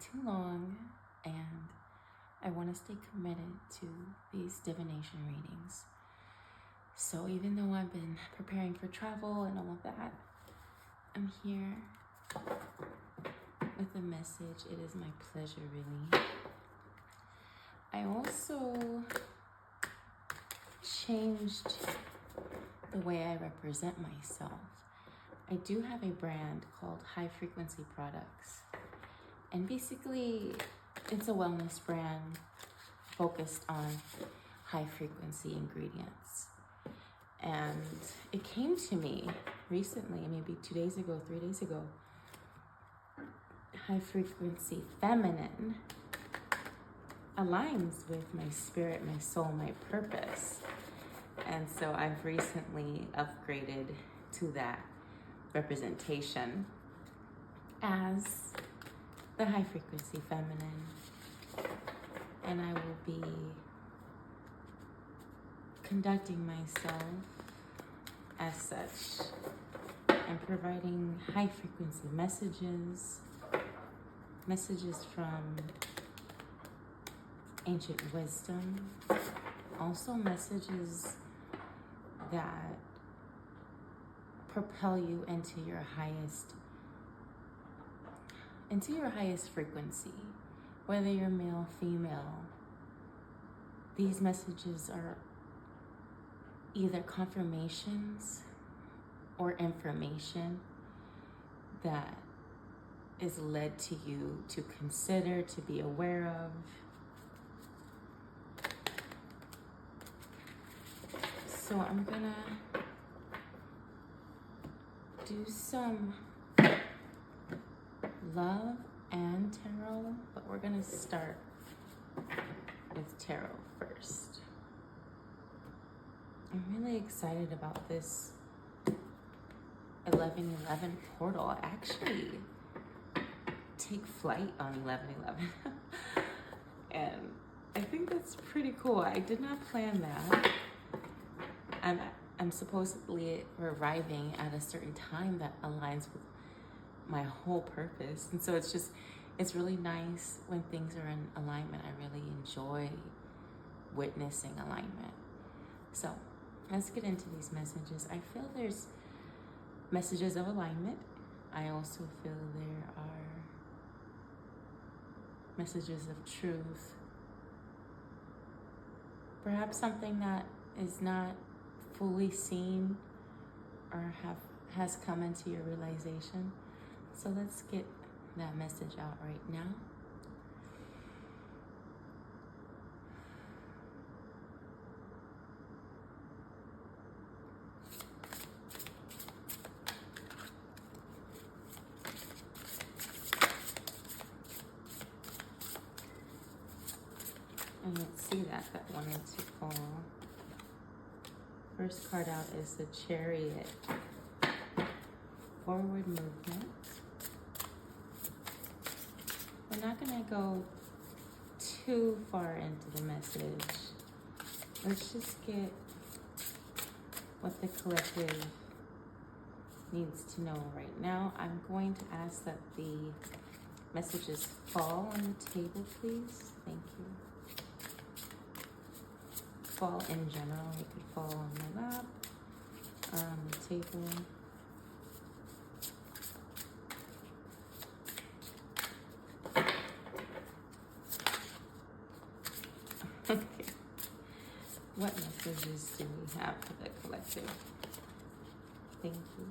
too long, and I want to stay committed to these divination readings. So even though I've been preparing for travel and all of that, I'm here with a message. It is my pleasure, really. I also changed the way I represent myself. I do have a brand called High Frequency Products. And basically, it's a wellness brand focused on high frequency ingredients. And it came to me recently, maybe 2 days ago, 3 days ago. High frequency feminine aligns with my spirit, my soul, my purpose. And so I've recently upgraded to that representation as the high frequency feminine. And I will be conducting myself as such and providing high frequency messages from ancient wisdom, also messages that propel you into your highest frequency, whether you're male, female. These messages are either confirmations or information that is led to you to consider, to be aware of. So I'm gonna do some love and tarot, but we're gonna start with tarot first. I'm really excited about this 11/11 portal. I actually take flight on 11/11 and I think that's pretty cool. I did not plan that. I'm supposedly arriving at a certain time that aligns with my whole purpose. And so it's really nice when things are in alignment. I really enjoy witnessing alignment. So let's get into these messages. I feel there's messages of alignment. I also feel there are messages of truth. Perhaps something that is not fully seen or has come into your realization. So let's get that message out right now. I didn't see that wanted to fall. First card out is the Chariot. Forward movement. We're not gonna go too far into the message. Let's just get what the collective needs to know right now. I'm going to ask that the messages fall on the table, please. Thank you. Fall in general. It could fall on my lap, the table. Okay. What messages do we have for the collective? Thank you.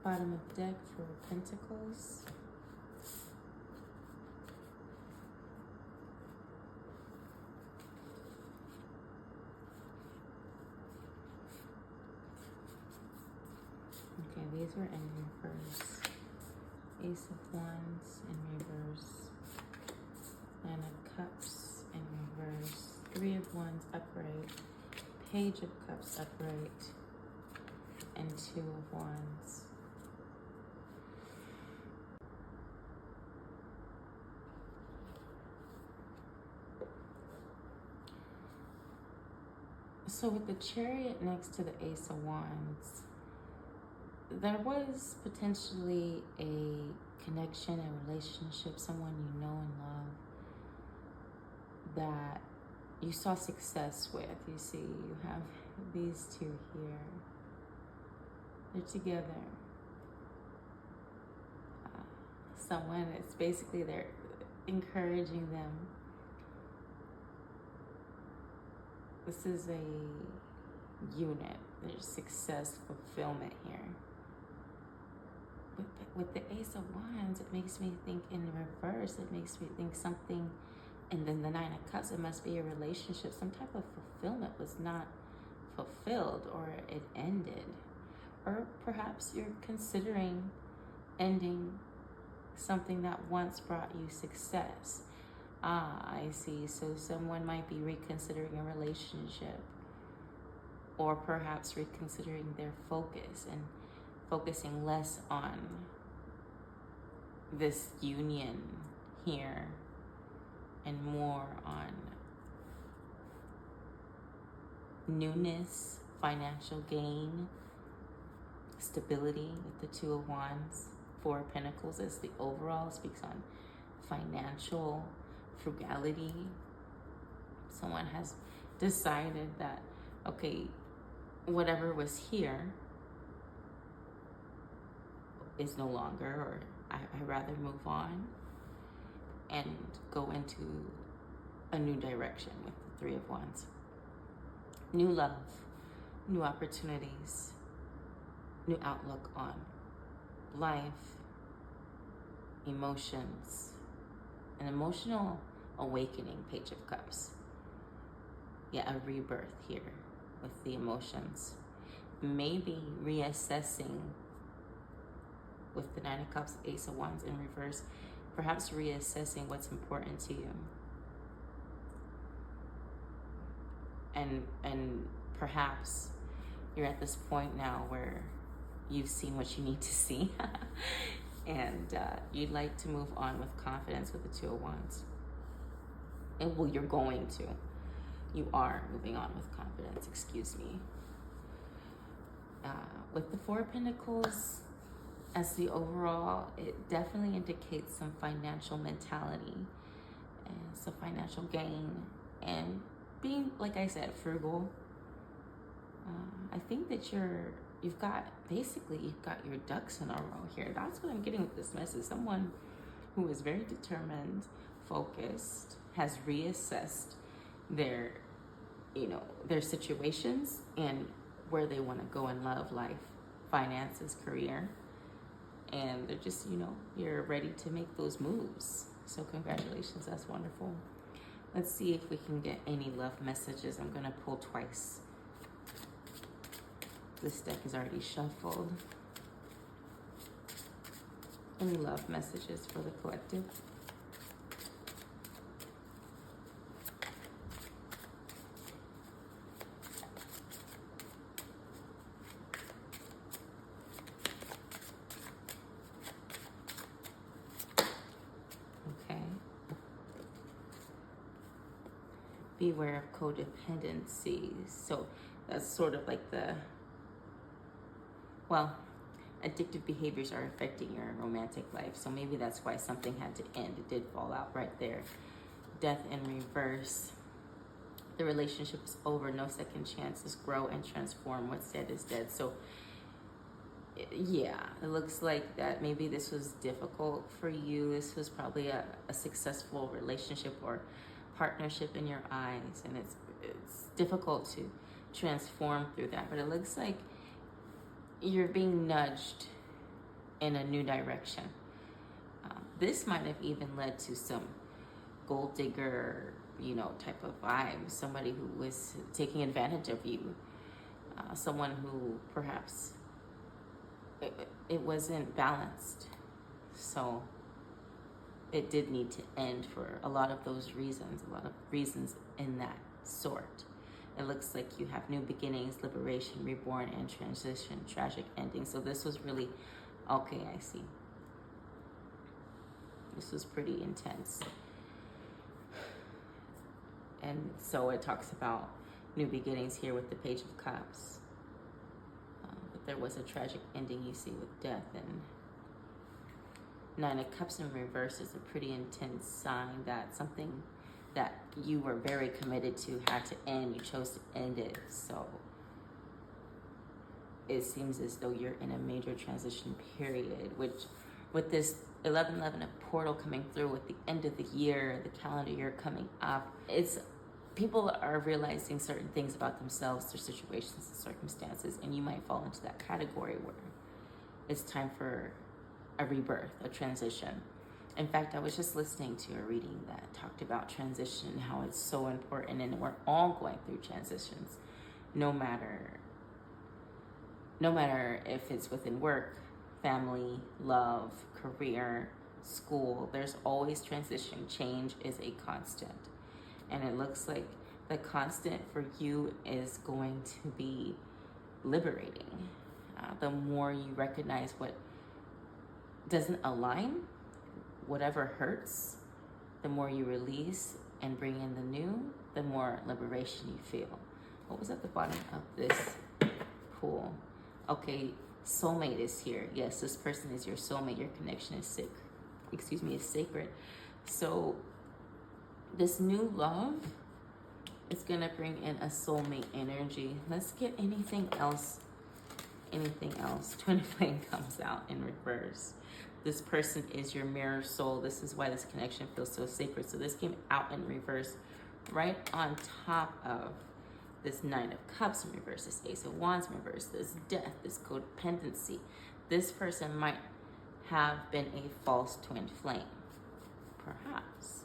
Bottom of deck for Pentacles. Okay, these were in reverse. Ace of Wands in reverse. Nine of Cups in reverse. Three of Wands upright. Page of Cups upright. And Two of Wands. So with the Chariot next to the Ace of Wands, there was potentially a connection, a relationship, someone you know and love that you saw success with. You see, you have these two here. They're together. Someone, it's basically they're encouraging them. This is a unit. There's success, fulfillment here. With the Ace of Wands, it makes me think in reverse. It makes me think something, and then the Nine of Cups, it must be a relationship. Some type of fulfillment was not fulfilled, or it ended. Or perhaps you're considering ending something that once brought you success. I see. So someone might be reconsidering a relationship, or perhaps reconsidering their focus and focusing less on this union here and more on newness, financial gain, stability with the Two of Wands. Four of Pentacles as the overall speaks on financial frugality. Someone has decided that, okay, whatever was here is no longer, or I'd rather move on and go into a new direction with the Three of Wands. New love, new opportunities, new outlook on life, emotions, an emotional awakening. Page of Cups. Yeah, a rebirth here with the emotions. Maybe reassessing with the Nine of Cups, Ace of Wands in reverse, perhaps reassessing what's important to you. And perhaps you're at this point now where you've seen what you need to see and you'd like to move on with confidence with the Two of Wands. And well, you're going to. You are moving on with confidence, excuse me. With the Four of Pentacles as the overall, it definitely indicates some financial mentality and some financial gain and being, like I said, frugal. I think that you've got your ducks in a row here. That's what I'm getting with this message. Someone who is very determined, focused, has reassessed their situations and where they want to go in love, life, finances, career. And they're just, you're ready to make those moves. So congratulations, that's wonderful. Let's see if we can get any love messages. I'm gonna pull twice. This deck is already shuffled. Any love messages for the collective? Okay. Beware of codependency. So that's sort of like addictive behaviors are affecting your romantic life. So maybe that's why something had to end. It did fall out right there. Death in reverse. The relationship is over. No second chances. Grow and transform. What's dead is dead. So yeah, it looks like that maybe this was difficult for you. This was probably a successful relationship or partnership in your eyes. And it's difficult to transform through that. But it looks like you're being nudged in a new direction. This might have even led to some gold digger, type of vibe. Somebody who was taking advantage of you. Someone who perhaps it wasn't balanced. So it did need to end for a lot of those reasons, in that sort. It looks like you have new beginnings, liberation, reborn, and transition, tragic ending. So this was really, okay, I see. This was pretty intense. And so it talks about new beginnings here with the Page of Cups. But there was a tragic ending, you see, with death. And Nine of Cups in reverse is a pretty intense sign that something that you were very committed to had to end. You chose to end it. So it seems as though you're in a major transition period, which with this 11/11, a portal coming through with the end of the year, the calendar year coming up, it's people are realizing certain things about themselves, their situations and circumstances, and you might fall into that category where it's time for a rebirth, a transition. In fact, I was just listening to a reading that talked about transition and how it's so important, and we're all going through transitions, no matter if it's within work, family, love, career, school. There's always transition. Change is a constant. And it looks like the constant for you is going to be liberating. The more you recognize what doesn't align, whatever hurts, the more you release and bring in the new, the more liberation you feel. What was at the bottom of this pool? Okay, soulmate is here. Yes, this person is your soulmate. Your connection is sacred. So this new love is gonna bring in a soulmate energy. Let's get anything else. Twin flame comes out in reverse. This person is your mirror soul. This is why this connection feels so sacred. So this came out in reverse, right on top of this Nine of Cups in reverse, this Ace of Wands in reverse, this death, this codependency. This person might have been a false twin flame, perhaps,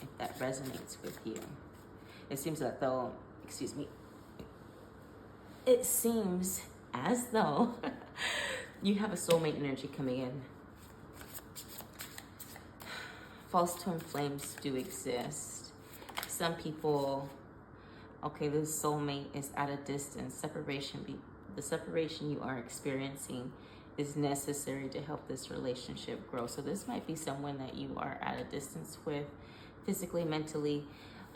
if that resonates with you. It seems as though you have a soulmate energy coming in. False twin flames do exist. Some people, okay, this soulmate is at a distance. The separation you are experiencing is necessary to help this relationship grow. So this might be someone that you are at a distance with, physically, mentally,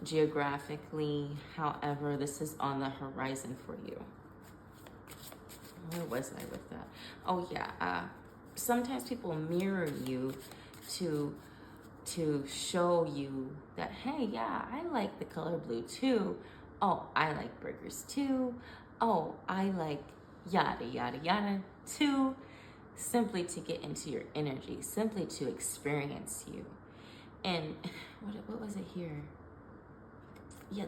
geographically. However, this is on the horizon for you. Where was I with that? Oh yeah, sometimes people mirror you to show you that, hey, yeah, I like the color blue too. Oh, I like burgers too. Oh, I like yada, yada, yada too. Simply to get into your energy, simply to experience you. And what was it here? Yeah,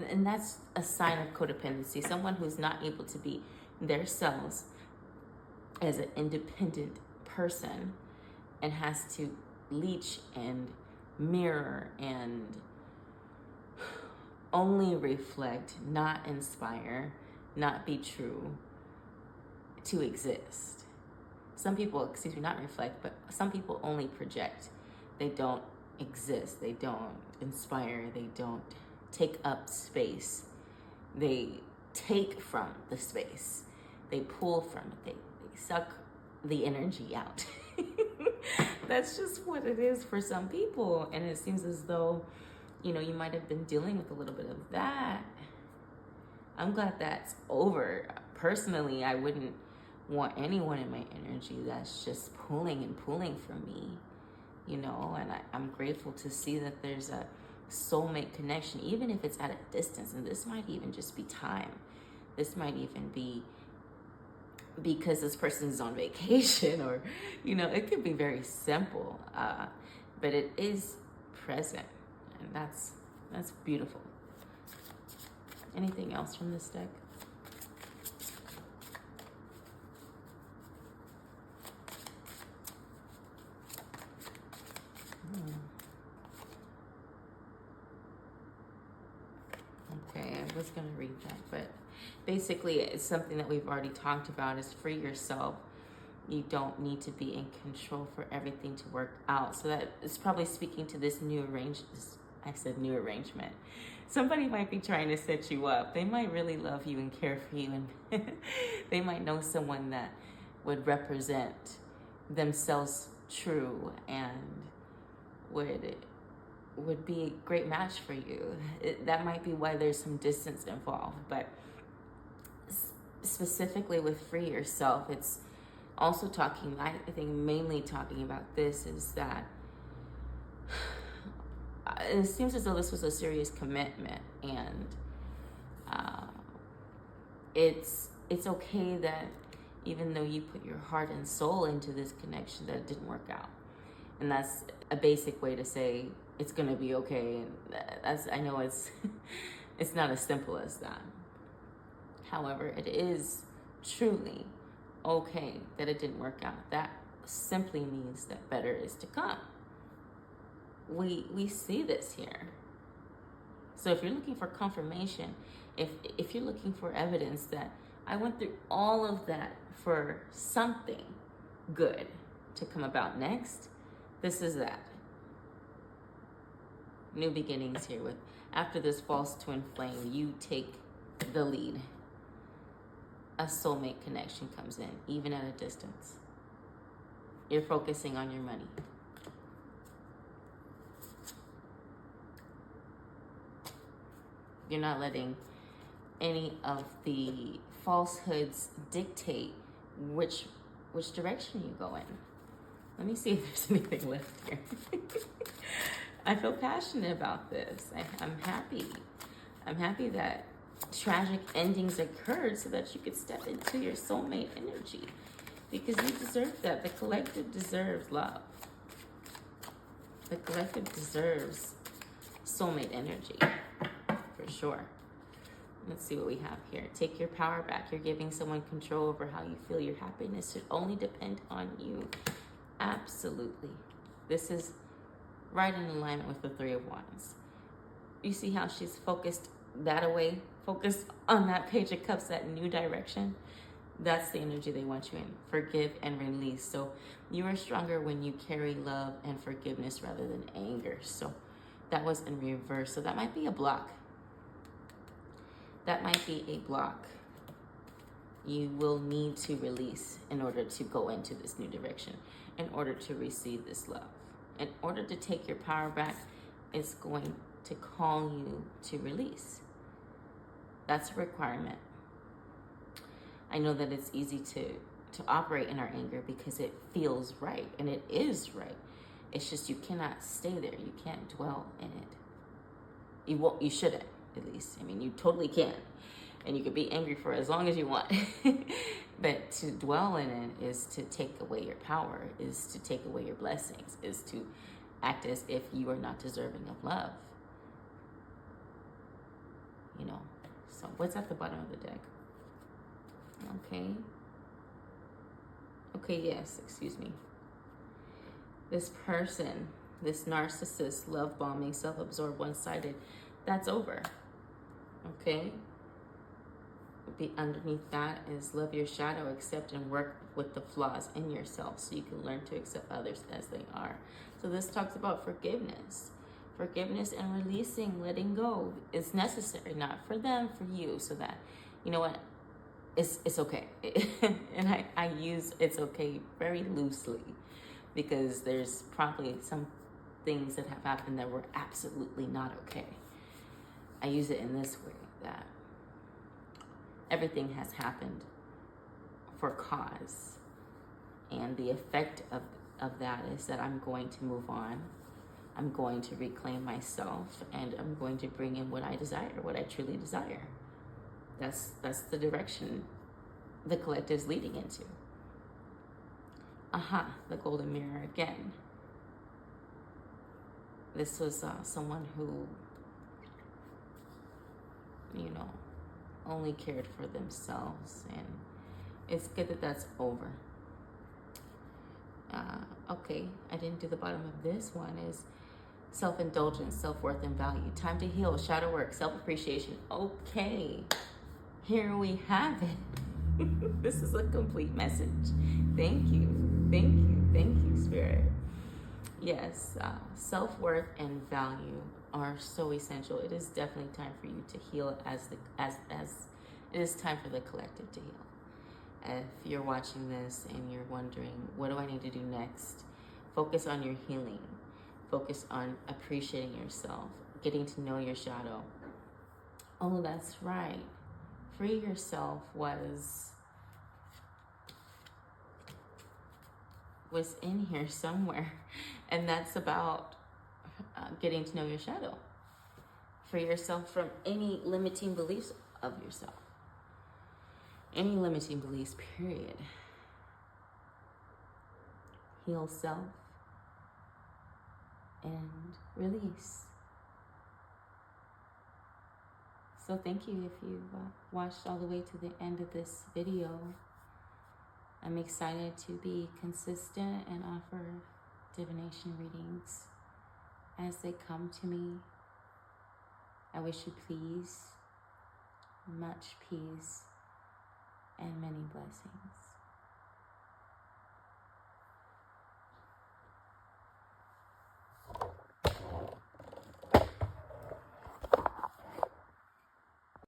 and that's a sign of codependency. Someone who's not able to be themselves as an independent person and has to leech and mirror and only reflect, not inspire, not be true, to exist. Some people, not reflect, but some people only project. They don't exist. They don't inspire. They don't take up space. They take from the space. They pull from it. They suck the energy out. That's just what it is for some people. And it seems as though, you might have been dealing with a little bit of that. I'm glad that's over. Personally, I wouldn't want anyone in my energy that's just pulling and pulling from me, and I'm grateful to see that there's a soulmate connection, even if it's at a distance. And this might even just be time. This might even be because this person's on vacation, or it could be very simple, but it is present, and that's beautiful. Anything else from this deck? Okay, I was going to read that, but basically it's something that we've already talked about, is free yourself. You don't need to be in control for everything to work out. So that is probably speaking to this new arrangement. Somebody might be trying to set you up. They might really love you and care for you, and they might know someone that would represent themselves true and would would be a great match for you. That might be why there's some distance involved, but specifically with free yourself, it's also talking, I think mainly talking about this is that it seems as though this was a serious commitment, and it's okay that even though you put your heart and soul into this connection, that it didn't work out. And that's a basic way to say it's gonna be okay. And that's, I know it's it's not as simple as that. However, it is truly okay that it didn't work out. That simply means that better is to come. We see this here. So if you're looking for confirmation, if you're looking for evidence that I went through all of that for something good to come about next, this is that. New beginnings here. With after this false twin flame, you take the lead. A soulmate connection comes in, even at a distance. You're focusing on your money. You're not letting any of the falsehoods dictate which direction you go in. Let me see if there's anything left here. I feel passionate about this. I'm happy. I'm happy that tragic endings occurred so that you could step into your soulmate energy, because you deserve that. The collective deserves love. The collective deserves soulmate energy, for sure. Let's see what we have here. Take your power back. You're giving someone control over how you feel. Your happiness should only depend on you. Absolutely. This is right in alignment with the Three of Wands. You see how she's focused that away, focused on that Page of Cups, that new direction. That's the energy they want you in. Forgive and release. So you are stronger when you carry love and forgiveness rather than anger. So that was in reverse. So that might be a block. That might be a block. You will need to release in order to go into this new direction, in order to receive this love. In order to take your power back, it's going to call you to release. That's a requirement. I know that it's easy to operate in our anger because it feels right, and it is right. It's just you cannot stay there. You can't dwell in it. You shouldn't, at least. I mean, you totally can. And you could be angry for as long as you want. But to dwell in it is to take away your power, is to take away your blessings, is to act as if you are not deserving of love. You know, so what's at the bottom of the deck? Okay, yes, excuse me. This person, this narcissist, love bombing, self-absorbed, one-sided, that's over. Okay? Underneath that is love your shadow, accept and work with the flaws in yourself so you can learn to accept others as they are. So this talks about forgiveness. Forgiveness and releasing, letting go is necessary, not for them, for you, so that, you know what, it's okay. And I use it's okay very loosely, because there's probably some things that have happened that were absolutely not okay. I use it in this way, that everything has happened for cause. And the effect of that is that I'm going to move on. I'm going to reclaim myself, and I'm going to bring in what I desire, what I truly desire. That's the direction the collective is leading into. The golden mirror again. This was someone who, you know, only cared for themselves, and it's good that that's over. Okay, I didn't do the bottom of this one. Is self-indulgence, self-worth, and value. Time to heal, shadow work, self-appreciation. Okay, here we have it. This is a complete message. Thank you, Spirit. Yes, self-worth and value are so essential. It is definitely time for you to heal, as it is time for the collective to heal. If you're watching this and you're wondering, what do I need to do next? Focus on your healing. focus on appreciating yourself, getting to know your shadow. Oh, that's right. Free yourself was in here somewhere. And that's about getting to know your shadow. Free yourself from any limiting beliefs of yourself. Any limiting beliefs, period. Heal self and release. So thank you if you've watched all the way to the end of this video. I'm excited to be consistent and offer divination readings as they come to me. I wish you peace, much peace, and many blessings.